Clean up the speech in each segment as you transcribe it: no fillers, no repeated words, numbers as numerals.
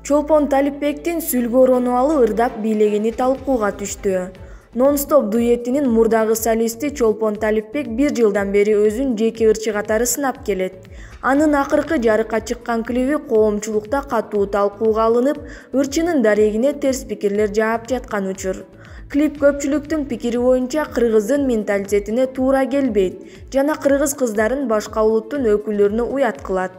Чолпон Талипбектин Сүлгү Оронубалы ырдап бийлегени талкууга түштү. Non-Stop дуэтинин мурдагы солисти Чолпон Талипбек 1 жылдан бери өзүн жеке ырчы катары сынап келет. Анын акыркы жарыкка чыккан клиби коомчулукта катуу талкууга алынып, ырчынын дарегине терс пикирлер жаап жаткан учур. Клип көпчүлүктүн пикири боюнча кыргыздын менталитетине туура келбейт жана кыргыз кыздарын башка улуттун өкүлдөрүнө уят кылат.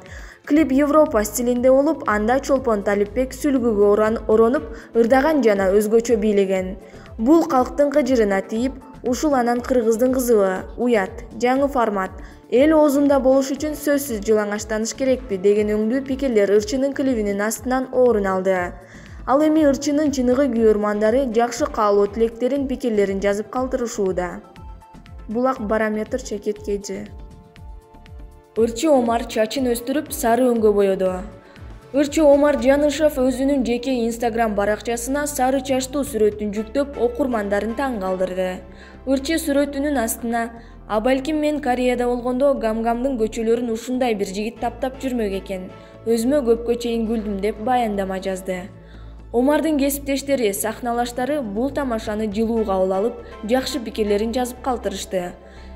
Клип Европа стилинде болуп, анда Чолпон Талипбек сүлгүгө оронуп ырдаган жана өзгөчө бийлеген. Бул калктын кыжырына тийип, ушул анан кыргыздын кызыбы, уят, жаңы формат, эл оозунда болуш үчүн сөзсүз жылаңачтаныш керекпи деген өңдүү пикирлер ырчынын клибинин астынан орун алды. Ал эми ырчынын чыныгы күйөрмандары жакшы каалоо тилектерин, пикирлерин жазып калтырышууда. Булак Барометр чекиткеji. Ырчы Омар чачын өстүрүп, сары өңгө боёду. Ырчы Омар Жанышев өзүнүн жеке Instagram баракчасына сары чачтуу сүрөтүн жүктөп, окурмандарын таң калтырды. Ырчы сүрөтүнүн астына "А балким мен Кореяда болгондо Гамгамдын көчөлөрүн ушундай бир жигит таптап жүрмөк экен. Өзүмө көпкө чейин күлдүм" деп баяндама жазды. Омардын кесиптештери, сахналаштары бул тамашаны жылуу кабыл алып, жакшы пикирлерин жазып калтырышты.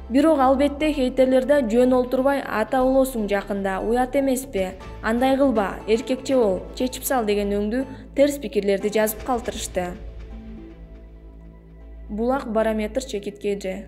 Бирок албетте хейтерлер да жөн олтурбай "ата болосуң жакында, уят эмеспи? Андай кылба, эркекче бол, чечип сал" деген өңдүү терс пикирлерди жазып калтырышты. Булак Барометр чекиткеji.